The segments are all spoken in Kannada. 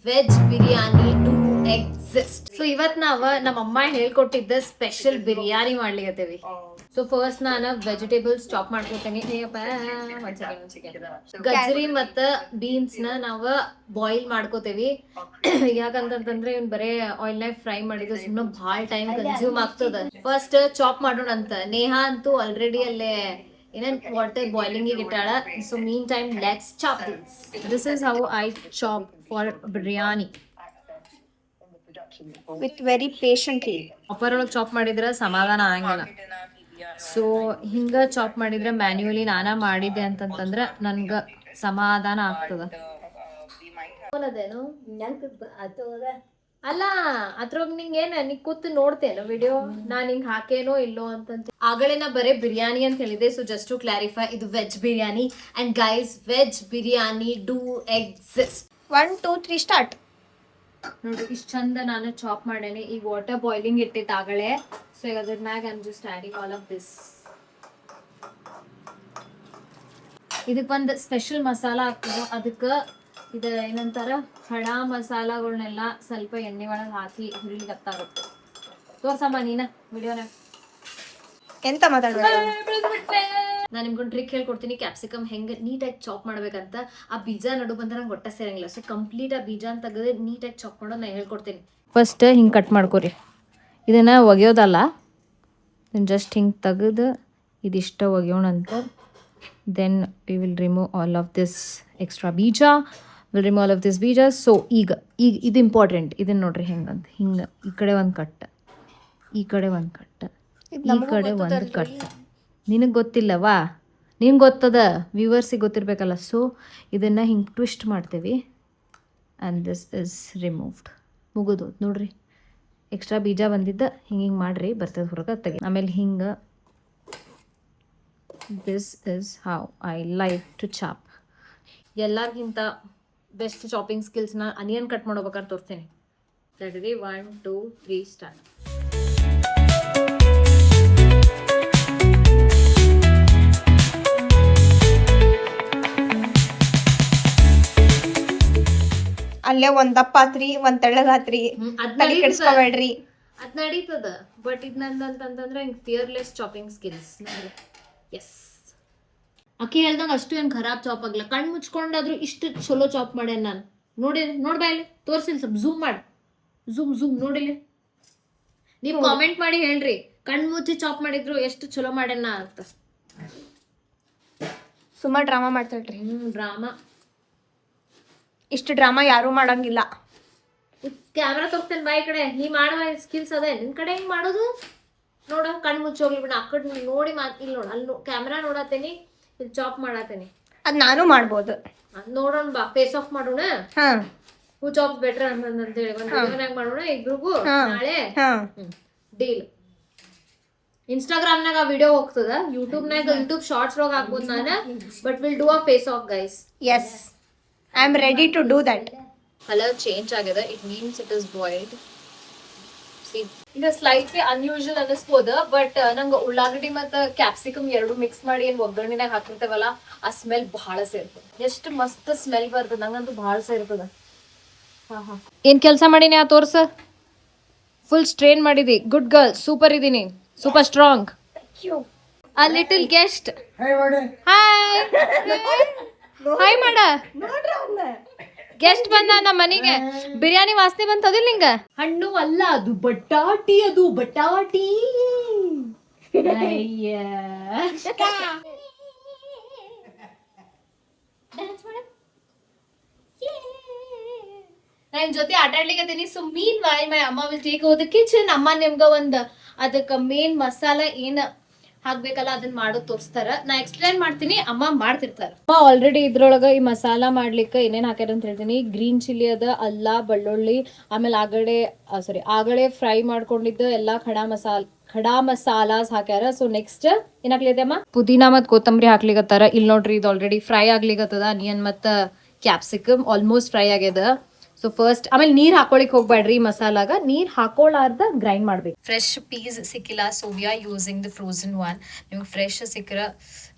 Veg biryani to exist. So ಇವತ್ ನಾವ ನಮ್ಮ ಅಮ್ಮ ಹೇಳ್ಕೊಟ್ಟಿದ್ದ ಸ್ಪೆಷಲ್ ಬಿರಿಯಾನಿ ಮಾಡ್ಲಿಕತ್ತೇವಿ. ಸೊ ಫಸ್ಟ್ ನಾನು ವೆಜಿಟೇಬಲ್ಸ್ ಚಾಪ್ ಮಾಡ್ಕೊತೇನೆ. ಗಜ್ರಿ ಮತ್ತ ಬೀನ್ಸ್ ನ ನಾವ ಬಾಯ್ಲ್ ಮಾಡ್ಕೋತೇವಿ. ಯಾಕಂತಂದ್ರೆ ಇವ್ನ್ ಬರೇ ಆಯಿಲ್ ನಾಗ ಫ್ರೈ ಮಾಡಿದ್ರೆ ಸುಮ್ಮನೆ ಭಾಳ ಟೈಮ್ ಕನ್ಸ್ಯೂಮ್ ಆಗ್ತದ. ಫಸ್ಟ್ ಚಾಪ್ ಮಾಡೋಣ ಅಂತ. ನೇಹಾ ಅಂತೂ ಆಲ್ರೆಡಿ ಅಲ್ಲೇ ಏನೇನ್ ವಾಟರ್ ಬಾಯ್ಲಿಂಗ್ ಇಟ್ಟಾಳ. So meantime let's chop this is how I chop for biryani with very patiently. Chopper ಒಳಗೆ ಚಾಪ್ ಮಾಡಿದ್ರೆ ಸಮಾಧಾನ ಆಗಂಗಿಲ್ಲ. ಸೊ ಹಿಂಗ ಚಾಪ್ ಮಾಡಿದ್ರೆ ಮ್ಯಾನ್ಯುವಲಿ ನಾನಾ ಮಾಡಿದ್ದೆ ಅಂತಂತಂದ್ರೆ ನನ್ಗ ಸಮಾಧಾನ ಆಗ್ತದ. ಅಲ್ಲ ಅದ್ರೊಳಗ್ ನಿಂಗೆ ನೀ ಕೂತು ನೋಡ್ತೇನೋ ವಿಡಿಯೋ ನಾನ್ ಹಿಂಗ್ ಹಾಕೇನೋ ಇಲ್ಲೋ ಅಂತಂತ. ಆಗಲೇ ನಾ ಬರೇ ಬಿರಿಯಾನಿ ಅಂತ ಹೇಳಿದೆ. ಸೊ ಜಸ್ಟ್ ಟು ಕ್ಲಾರಿಫೈ, ಇದು veg biryani. And guys, veg biryani do exist. 1 2 3 start. ನೋಡಿ ಇಷ್ಟ ಚಂದ ನಾನು ಚಾಪ್ ಮಾಡೇನಿ. ಈಗ ವಾಟರ್ ಬಾಯ್ಲಿಂಗ್ ಇಟ್ಟಿತ್ತು ಆಗಲೇ. ಸೊ ಈಗ ಅದ್ರ ಮ್ಯಾಗ I am just adding all of this. ಇದಕ್ಕೆ ಒಂದು ಸ್ಪೆಷಲ್ ಮಸಾಲ ಹಾಕ್ತದ. ಅದಕ್ಕೆ ಇದು ಏನಂತಾರ ಖಡಾ ಮಸಾಲಗಳನ್ನೆಲ್ಲ ಸ್ವಲ್ಪ ಎಣ್ಣೆ ಒಳಗೆ ಹಾಕಿ ಹುರಿಲಿಕತ್ತಾಗುತ್ತೆ. ತೋರ್ಸಮ್ಮ ನೀನ ವಿಡಿಯೋನಾಗ. ಎಂತ ಮಾತಾಡೋದು? ನಾನು ನಿಮ್ಗೊಂದು ಟ್ರಿಕ್ ಹೇಳ್ಕೊಡ್ತೀನಿ. ಕ್ಯಾಪ್ಸಿಕಮ್ ಹೆಂಗೆ ನೀಟಾಗಿ ಚಾಪ್ ಮಾಡ್ಬೇಕಂತ. ಆ ಬೀಜ ನಡು ಬಂದ್ರೆ ನಂಗೆ ಒಟ್ಟ ಸೇರಂಗಿಲ್ಲ. ಸೊ ಕಂಪ್ಲೀಟ್ ಆ ಬೀಜ ಅಂತ ತೆಗೆದು ನೀಟಾಗಿ ಚಾಪ್ ಮಾಡೋದು ನಾನು ಹೇಳ್ಕೊಡ್ತೀನಿ. ಫಸ್ಟ್ ಹಿಂಗೆ ಕಟ್ ಮಾಡ್ಕೊರಿ. ಇದನ್ನು ಒಗೆಯೋದಲ್ಲ, ಜಸ್ಟ್ ಹಿಂಗೆ ತೆಗೆದು ಇದಿಷ್ಟ ಒಗೆಯೋಣಂತ. Then we will remove all of this extra beeja. Remove all of this beeja. So ಈಗ ಇದು ಇಂಪಾರ್ಟೆಂಟ್. ಇದನ್ನು ನೋಡ್ರಿ ಹೆಂಗಂತ. ಹಿಂಗೆ ಈ ಕಡೆ ಒಂದು ಕಟ್, ಈ ಕಡೆ ಒಂದು ಕಟ್, ಈ ಕಡೆ ಒಂದು ಕಟ್. ನಿನಗೆ ಗೊತ್ತಿಲ್ಲವಾ? ನಿಂಗೆ ಗೊತ್ತದ, ವ್ಯೂವರ್ಸಿಗೆ ಗೊತ್ತಿರಬೇಕಲ್ಲ. ಸೊ ಇದನ್ನು ಹಿಂಗೆ ಟ್ವಿಸ್ಟ್ ಮಾಡ್ತೀವಿ. And this is removed. ಮುಗಿದು ನೋಡ್ರಿ, ಎಕ್ಸ್ಟ್ರಾ ಬೀಜ ಬಂದಿದ್ದ ಹಿಂಗೆ ಹಿಂಗೆ ಮಾಡಿರಿ, ಬರ್ತದೆ ಹೊರಗೆ ತೆಗಿ. ಆಮೇಲೆ ಹಿಂಗೆ this is how I like to chop. ಎಲ್ಲರಿಗಿಂತ ಬೆಸ್ಟ್ ಚಾಪಿಂಗ್ ಸ್ಕಿಲ್ಸ್ನ ಅನಿಯನ್ ಕಟ್ ಮಾಡ್ಬೇಕಾದ್ರೆ ತೋರಿಸ್ತೇನೆ. Ready 1 2 3 start. ಅಲ್ಲೇ ಒಂದ್ ದಪ್ಪ ಆತ್ರಿ, ಒಂದ್ ತೆಳ್ಳಗಾತ್ರಿ, ತಲೆ ಕೆಡಿಸ್ಕೋಬೇಡ್ರಿ. ಅದ್ ನಡೀತದ. ಬಟ್ ಇದು ನಂದಂತಂದ್ರೆ ಹಿಂಗೆ ಫಿಯರ್ಲೆಸ್ ಚಾಪಿಂಗ್ ಸ್ಕಿಲ್ಸ್. ಎಸ್, ಅಕ್ಕಿ ಹೇಳ್ದಂಗೆ ಅಷ್ಟು ಏನು ಖರಾಬ್ ಚಾಪ್ ಆಗಲ್ಲ. ಕಣ್ಣು ಮುಚ್ಕೊಂಡಾದ್ರೂ ಇಷ್ಟು ಚಲೋ ಚಾಪ್ ಮಾಡ್ಯಾನ ನಾನು. ನೋಡ್ಬಾ ಇಲ್ಲಿ ತೋರಿಸಿಲ್ಲ, ಸ್ವಲ್ಪ ಝೂಮ್ ಮಾಡಿ. ಝೂಮ್ ನೋಡಿಲ್ಲ. ನೀವು ಕಾಮೆಂಟ್ ಮಾಡಿ ಹೇಳ್ರಿ, ಕಣ್ಣು ಮುಚ್ಚಿ ಚಾಪ್ ಮಾಡಿದ್ರು ಎಷ್ಟು ಚಲೋ ಮಾಡ್ಯಾನ ಅಂತ. ಸುಮ್ಮ ಡ್ರಾಮಾ ಮಾಡ್ತಾಳ್ರಿ. ಡ್ರಾಮಾ, ಇಷ್ಟು ಡ್ರಾಮಾ ಯಾರೂ ಮಾಡಂಗಿಲ್ಲ. ಕ್ಯಾಮ್ರಾ ತೋರಿಸ್ತೇನೆ ಬಾಯಿ ಕಡೆ. ನೀ ಮಾಡುವ ಸ್ಕಿಲ್ಸ್ ಅದೇ ನಿನ್ ಕಡೆ ಹೆಂಗ್ ಮಾಡೋದು ನೋಡ. ಕಣ್ಣು ಮುಚ್ಚಿ ಹೋಗ್ಲಿ ಬಿಡ. ಆ ಕಡೆ ನೋಡಿ ಇಲ್ಲಿ ನೋಡ. ಅಲ್ಲಿ ಕ್ಯಾಮ್ರಾ ನೋಡತ್ತೇನಿ, ಇಲ್ಲಿ ಚಾಪ್ ಮಾಡತ್ತೇನಿ. ಅದ್ ನಾನು ಮಾಡ್ಬೋದು. ನೋಡೋಣ ಬಾ, ಫೇಸ್ ಆಫ್ ಮಾಡೋಣ. ಹೂ ಚಾಪ್ ಬೆಟರ್ ಅಂತೇಳಿ ಒಂದು ವಿಡಿಯೋನಾಗ ಮಾಡೋಣ ಇಬ್ರಿಗೂ ನಾಳೆ. ಡೀಲ್. ಇನ್ಸ್ಟಾಗ್ರಾಮ್ನಾಗ ಆ ವಿಡಿಯೋ ಹೋಗ್ತದ. ಯೂಟ್ಯೂಬ್ ಶಾರ್ಟ್ಸ್ ಒಳಗೆ ಹಾಕ್ಬೋದು ನಾನು. But will do a face of guys. Yes, I am ready to do that. Colour change ಆಗಿದೆ. It means it is boiled. ಈಗ ಸ್ಲೈಟ್ಲಿ ಅನ್ಯೂಶುವಲ್ ಅನಿಸ್ಬೋದ. ಬಟ್ ನಂಗೆ ಉಳ್ಳಾಗಡ್ಡಿ ಮತ್ತು ಕ್ಯಾಪ್ಸಿಕಮ್ ಎರಡು ಮಿಕ್ಸ್ ಮಾಡಿ ಏನು ಒಗ್ಗರಣೆನಾಗ ಹಾಕಿರ್ತೇವಲ್ಲ, ಆ ಸ್ಮೆಲ್ ಬಹಳ ಸೇರ್ತದೆ. ಎಷ್ಟು ಮಸ್ತ್ ಸ್ಮೆಲ್ ಬರ್ತದೆ. ನಂಗಂತೂ ಬಹಳ ಸೇರ್ತದ. ಏನ್ ಕೆಲಸ ಮಾಡೀನಿ ಆ ತೋರ್ಸ. ಫುಲ್ ಸ್ಟ್ರೇನ್ ಮಾಡಿದಿ. ಗುಡ್ ಗರ್ಲ್, ಸೂಪರ್ ಇದೀನಿ, ಸೂಪರ್ ಸ್ಟ್ರಾಂಗ್. ಆ ಲಿಟಲ್ ಗೆಸ್ಟ್. ಹಾಯ್ ಹಾಯ್ ಮಾಡ. ಗೆಸ್ಟ್ ಬಂದ ನಮ್ಮ ಮನೆಗೆ. ಬಿರಿಯಾನಿ ವಾಸನೆ ಬಂತದಿಲ್ಲ ನಿಂಗ? ಹಣ್ಣು ಅಲ್ಲ ಅದು, ಬಟಾಟಿ. ಅದು ಬಟಾಟಿ. ನನ್ನ ಜೊತೆ ಆಟ ಆಡ್ಲಿಕ್ಕೆ. ಸೊ ಮೀನ್ ವೈಲ್ ಮೈ ಅಮ್ಮ will take over the kitchen. ಅಮ್ಮ ನಿಮ್ಗ ಒಂದ್ ಅದಕ್ಕೆ ಮೇನ್ ಮಸಾಲ ಏನ್ ಹಾಕ್ಬೇಕಲ್ಲ ಅದನ್ನ ಮಾಡೋದು ತೋರಿಸ್ತಾರ. ನಾ ಎಕ್ಸ್ಪ್ಲೇನ್ ಮಾಡ್ತೀನಿ, ಅಮ್ಮ ಮಾಡ್ತಿರ್ತಾರ. ಅಮ್ಮ ಆಲ್ರೆಡಿ ಇದ್ರೊಳಗ ಈ ಮಸಾಲ ಮಾಡ್ಲಿಕ್ಕೆ ಏನೇನ್ ಹಾಕ್ಯಾರ ಅಂತ ಹೇಳ್ತೀನಿ. ಗ್ರೀನ್ ಚಿಲ್ಲಿ ಅದ, ಅಲ್ಲ, ಬೆಳ್ಳುಳ್ಳಿ, ಆಮೇಲೆ ಆಗಡೆ ಫ್ರೈ ಮಾಡ್ಕೊಂಡಿದ್ದ ಎಲ್ಲಾ ಖಡಾ ಮಸಾಲಾಸ್ ಹಾಕ್ಯಾರ. ಸೊ ನೆಕ್ಸ್ಟ್ ಏನ್ ಹಾಕ್ಲಿದೆ ಅಮ್ಮ? ಪುದೀನಾ ಮತ್ ಕೊತ್ತಂಬರಿ ಹಾಕ್ಲಿಕತ್ತಾರ. ಇಲ್ಲಿ ನೋಡ್ರಿ, ಇದು ಆಲ್ರೆಡಿ ಫ್ರೈ ಆಗ್ಲಿಕತ್ತದ. ಆನಿಯನ್ ಮತ್ತ ಕ್ಯಾಪ್ಸಿಕಮ್ ಆಲ್ಮೋಸ್ಟ್ ಫ್ರೈ ಆಗ್ಯದ. ಸೊ ಫಸ್ಟ್ ಆಮೇಲೆ ನೀರ್ ಹಾಕೊಳಿಕ್ ಹೋಗ್ಬೇಡ್ರಿ. ಮಸಾಲಾಗ ನೀರ್ ಹಾಕೋಲಾರ್ದ ಗ್ರೈಂಡ್ ಮಾಡ್ಬೇಕು. ಫ್ರೆಶ್ ಪೀಸ್ ಸಿಕ್ಕಿಲ್ಲ, so we are using the frozen one. ನಿಮ್ಗೆ ಫ್ರೆಶ್ ಸಿಕ್ಕರ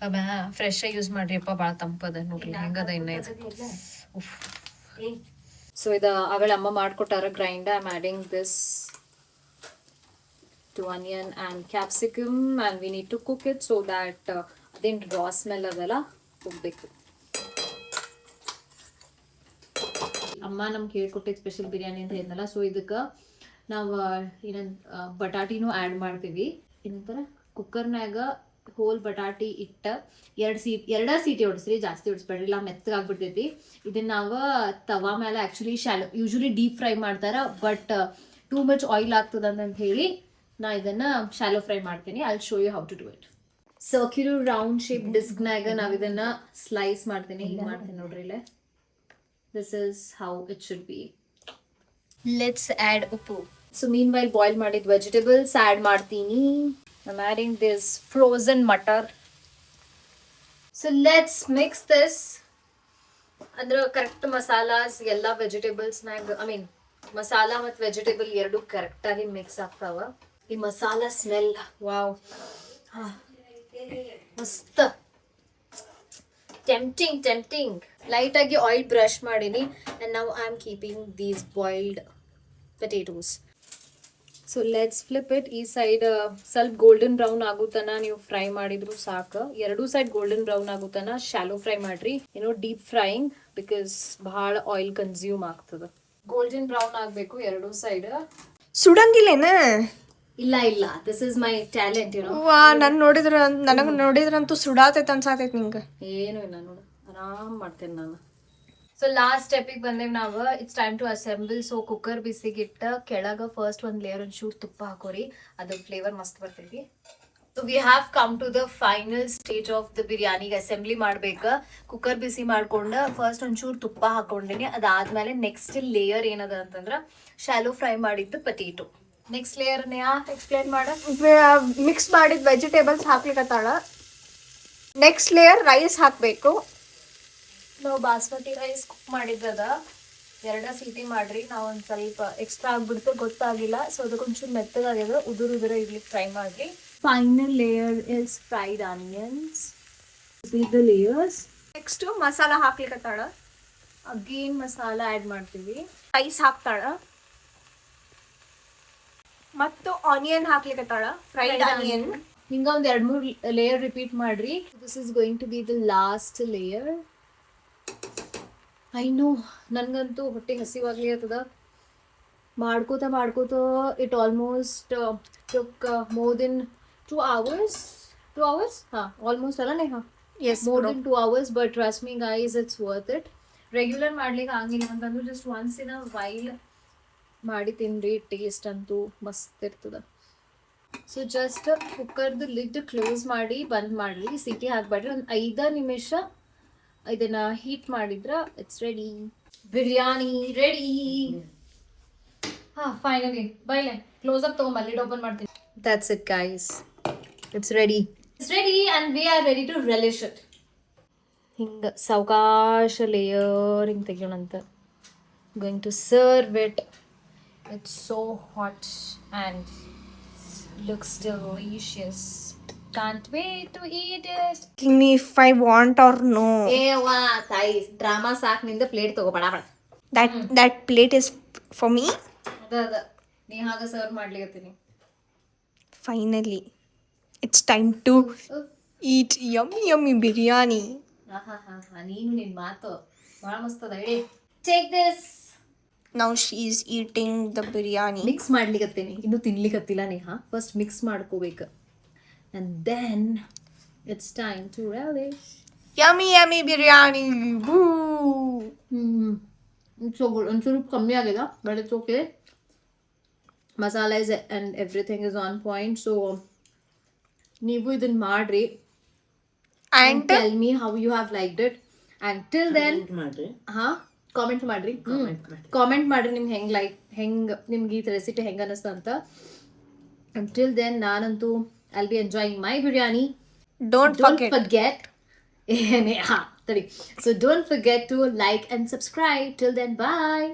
ಫ್ರೆಶ್ ಯೂಸ್ ಮಾಡ್ರಿಪ್ಪ, ಭಾಳ ತಂಪದ. ನೋಡ್ರಿ ಹೆಂಗದ ಇನ್ನ ಇದು. ಸೊ ಇದು ಅವಳ ಅಮ್ಮ ಮಾಡ್ಕೊಟ್ಟಾರ grind. I am adding this to onion and capsicum and we need to cook it so that ಅದೇನು raw smell ಅದೆಲ್ಲ ಹೋಗ್ಬೇಕು. ಅಮ್ಮ ನಮ್ಗೆ ಹೇಳ್ಕೊಟ್ಟಿದ್ದು ಸ್ಪೆಷಲ್ ಬಿರಿಯಾನಿ ಅಂತ ಹೇಳಿದ್ನಲ್ಲ, ಸೊ ಇದಕ್ಕೆ ನಾವು ಏನಂತ ಬಟಾಟಿನೂ ಆ್ಯಡ್ ಮಾಡ್ತೀವಿ. ಏನಂತಾರ ಕುಕ್ಕರ್ನಾಗ ಹೋಲ್ ಬಟಾಟಿ ಇಟ್ಟ ಎರಡ ಸೀಟಿ ಹೊಡಿಸ್ರಿ, ಜಾಸ್ತಿ ಹೊಡಿಸ್ಬೇಡ್ರಿ, ಇಲ್ಲ ಮೆತ್ತಗಾಗ್ಬಿಡ್ತೈತಿ. ಇದನ್ನ ನಾವು ತವಾ ಮೇಲೆ ಆ್ಯಕ್ಚುಲಿ ಯೂಶ್ವಲಿ ಡೀಪ್ ಫ್ರೈ ಮಾಡ್ತಾರೆ, ಬಟ್ ಟೂ ಮಚ್ ಆಯಿಲ್ ಆಗ್ತದಂತ ಹೇಳಿ ನಾ ಇದನ್ನ ಶಾಲೋ ಫ್ರೈ ಮಾಡ್ತೀನಿ. I will show you how to do it. Circular round shape ಡಿಸ್ಕ್ನಾಗ ನಾವು ಇದನ್ನ ಸ್ಲೈಸ್ ಮಾಡ್ತೀನಿ. ಹಿಂಗೆ ಮಾಡ್ತೀನಿ ನೋಡ್ರಿ ಇಲ್ಲೇ. This is how it should be. Let's add uppu. So meanwhile boil ಮಾಡಿದ ವೆಜಿಟೇಬಲ್ಸ್ ಆ್ಯಡ್ ಮಾಡ್ತೀನಿ. I'm adding this frozen butter. So let's mix this. ಅಂದ್ರೆ ಕರೆಕ್ಟ್ ಮಸಾಲಾಸ್ ಎಲ್ಲ ವೆಜಿಟೇಬಲ್ಸ್ನಾಗ, ಐ ಮೀನ್ ಮಸಾಲಾ ಮತ್ತು ವೆಜಿಟೇಬಲ್ ಎರಡು ಕರೆಕ್ಟಾಗಿ ಮಿಕ್ಸ್ ಆಗ್ತಾವ. ಈ ಮಸಾಲಾ ಸ್ಮೆಲ್ ವಾವ್, ಮಸ್ತ್ ಟೆಂಪ್ಟಿಂಗ್. ಲೈಟಾಗಿ ಆಯಿಲ್ ಬ್ರಷ್ ಮಾಡೀನಿ. And now I am keeping these boiled potatoes. So let's flip it. ಈ ಸೈಡ್ ಸ್ವಲ್ಪ ಗೋಲ್ಡನ್ ಬ್ರೌನ್ ಆಗುತ್ತನ ನೀವು ಫ್ರೈ ಮಾಡಿದ್ರು ಸಾಕು. ಎರಡೂ ಸೈಡ್ ಗೋಲ್ಡನ್ ಬ್ರೌನ್ ಆಗುತ್ತನ ಶಾಲೋ ಫ್ರೈ ಮಾಡ್ರಿ. ಏನೋ ಡೀಪ್ ಫ್ರೈಯಿಂಗ್ ಬಿಕಾಸ್ ಬಹಳ ಆಯಿಲ್ ಕನ್ಸ್ಯೂಮ್ ಆಗ್ತದ. ಗೋಲ್ಡನ್ ಬ್ರೌನ್ ಆಗಬೇಕು ಎರಡೂ ಸೈಡ್. ಸುಡಂಗಿಲ್ಲೇನ? ಇಲ್ಲ, this is my talent, you know. ವಾ, ನನಗೆ ನೋಡಿದ್ರಂತೂ ಸುಡಾತೈತೆ ಅನ್ಸಾತೈತೆ ನಿಂಗೆ. ಏನು ಇಲ್ಲ ನೋಡು, ಆರಾಮ್ ಮಾಡ್ತೇನೆ ನಾನು. ಸೊ ಲಾಸ್ಟ್ ಸ್ಟೆಪಿಗೆ ಬಂದೇವಿ ನಾವು. It's time to assemble. So cooker ಬಿಸಿಗಿಟ್ಟ ಕೆಳಗೆ ಫಸ್ಟ್ ಒಂದು ಲೇಯರ್ ಒಂಚೂರು ತುಪ್ಪ ಹಾಕೋರಿ, ಅದು ಫ್ಲೇವರ್ ಮಸ್ತ್ ಬರ್ತೈತಿ. So we have come to the final stage of the ಬಿರಿಯಾನಿಗೆ ಅಸೆಂಬ್ಲಿ ಮಾಡ್ಬೇಕು. ಕುಕ್ಕರ್ ಬಿಸಿ ಮಾಡ್ಕೊಂಡು ಫಸ್ಟ್ ಒಂಚೂರು ತುಪ್ಪ ಹಾಕೊಂಡಿನಿ. ಅದಾದ್ಮೇಲೆ ನೆಕ್ಸ್ಟ್ ಲೇಯರ್ ಏನದ ಅಂತಂದ್ರೆ ಶಾಲೋ ಫ್ರೈ ಮಾಡಿದ್ದು ಪೊಟೇಟೊ. ನೆಕ್ಸ್ಟ್ ಲೇಯರ್ ಎಕ್ಸ್ಪ್ಲೇನ್ ಮಾಡ. ಮಿಕ್ಸ್ ಮಾಡಿದ ವೆಜಿಟೇಬಲ್ಸ್ ಹಾಕ್ಲಿಕ್ಕತ್ತಾಳ. ನೆಕ್ಸ್ಟ್ ಲೇಯರ್ ರೈಸ್ ಹಾಕಬೇಕು. ನಾವು ಬಾಸ್ಮತಿ ರೈಸ್ ಕುಕ್ ಮಾಡಿದ್ದದ, 2 ಸೀಟಿ ಮಾಡ್ರಿ. ನಾವು ಒಂದು ಸ್ವಲ್ಪ ಎಕ್ಸ್ಟ್ರಾ ಆಗ್ಬಿಡ್ತು, ಗೊತ್ತಾಗಿಲ್ಲ. ಸೊ ಅದಕ್ಕೊಂಚೂರು ಮೆತ್ತಗಾಗ್ಯದ, ಉದುರು ಇರ್ಲಿಕ್ಕೆ ಫ್ರೈ ಮಾಡ್ರಿ. Final layer is fried onions. The layers. Next masala ಹಾಕ್ಲಿಕ್ಕತ್ತಾಳ. ಅಗೇನ್ ಮಸಾಲ ಆ್ಯಡ್ ಮಾಡ್ತೀವಿ. ರೈಸ್ ಹಾಕ್ತಾಳ ಮತ್ತು ಆನಿಯನ್ ಹಾಕ್ಲಿಕ್ಕತ್ತಾಳ, ಫ್ರೈಡ್ ಆನಿಯನ್. ಹಿಂಗ ಒಂದು 2-3 ಲೇಯರ್ ರಿಪೀಟ್ ಮಾಡ್ರಿ. This is going to be the last layer. I know, ನನಗಂತೂ ಹೊಟ್ಟೆ ಹಸಿವಾಗ್ಲಿ ಆಗ್ತದ. ಮಾಡ್ಕೋತ it almost took more than 2 hours. 2 hours? ಹಾಂ, ಆಲ್ಮೋಸ್ಟ್ ಅಲ್ಲ Neha? Yes, more than 2 hours, but trust me guys, it's worth it. Regular ಮಾಡ್ಲಿಕ್ಕೆ ಆಗಿಲ್ಲ ಅಂತಂದ್ರೆ just once in a while ಮಾಡಿ ತಿನ್ರಿ, ಟೇಸ್ಟ್ ಅಂತೂ ಮಸ್ತ್ ಇರ್ತದ. ಸೊ ಜಸ್ಟ್ ಕುಕ್ಕರ್ದು ಲಿಡ್ ಕ್ಲೋಸ್ ಮಾಡಿ ಬಂದ್ ಮಾಡ್ರಿ, ಸಿಟಿ ಹಾಕ್ಬೇಡ್ರಿ. ಒಂದು 5 ನಿಮಿಷ ಇದನ್ನ ಹೀಟ್ ಮಾಡಿದ್ರ ಇಟ್ಸ್ ರೆಡಿ. ಬಿರಿಯಾನಿ ರೆಡಿ. ಹಾಂ, ಫೈನಲಿ ಬೈಲೆ ಕ್ಲೋಸ್ ಅಪ್ ತಗೊಂಬ, ಲಿಡ್ ಓಪನ್ ಮಾಡ್ತೀನಿ. That's it guys, it's ready. It's ready and we are ready to relish it. ಹಿಂಗೆ ಸಾವಕಾಶ ಲೇಯರ್ ಹಿಂಗೆ ತೆಗಿಯೋಣಂತ. Going to serve it. It's so hot and looks delicious. Can't wait to eat it. Tell me if I want or no. ವಾ ತಾಯಿ, ಡ್ರಾಮಾ ಸಾಕು ನಿಂದ. ಪ್ಲೇಟ್ ತಗೋಬೇಡ. That plate is for me. ಅದ ನೀ ಹಾಗೆ ಸರ್ವ್ ಮಾಡ್ಲಿಕತ್ತೀನಿ. Finally, it's time to eat yummy biryani. ನೀನು ನಿನ್ನ ಮಾತು ಭಾಳ ಮಸ್ತ್ ಅದ. ಹೇಳಿ, take this. Now she is eating the biryani. Mix ಮಾಡ್ಲಿಕತ್ತೀನಿ, ಇನ್ನೂ ತಿನ್ಲಿಕತ್ತಿಲ್ಲ ನೇಹಾ. ಫಸ್ಟ್ ಮಿಕ್ಸ್ ಮಾಡ್ಕೋಬೇಕು and then it's time to relish. Yummy biryani. Woo. So good. ಒಂಚೂರು ಕಮ್ಮಿ ಆಗಿದೆ, but it's okay. Masala is and everything is on point. So ನೀವು ಇದನ್ನ ಮಾಡ್ರಿ and tell me how you have liked it. And till then comment ಮಾಡ್ರಿ. ಕಾಮೆಂಟ್ ಮಾಡ್ರಿ ನಿಮ್ಗೆ ಹೆಂಗೆ ನಿಮ್ಗೆ ಈ ರೆಸಿಪಿ ಹೆಂಗೆ ಅನ್ನಿಸ್ತು ಅಂತ. Until then, ನಾನಂತೂ I'll be enjoying my biryani. Don't forget. So don't forget to like and subscribe. Till then, bye.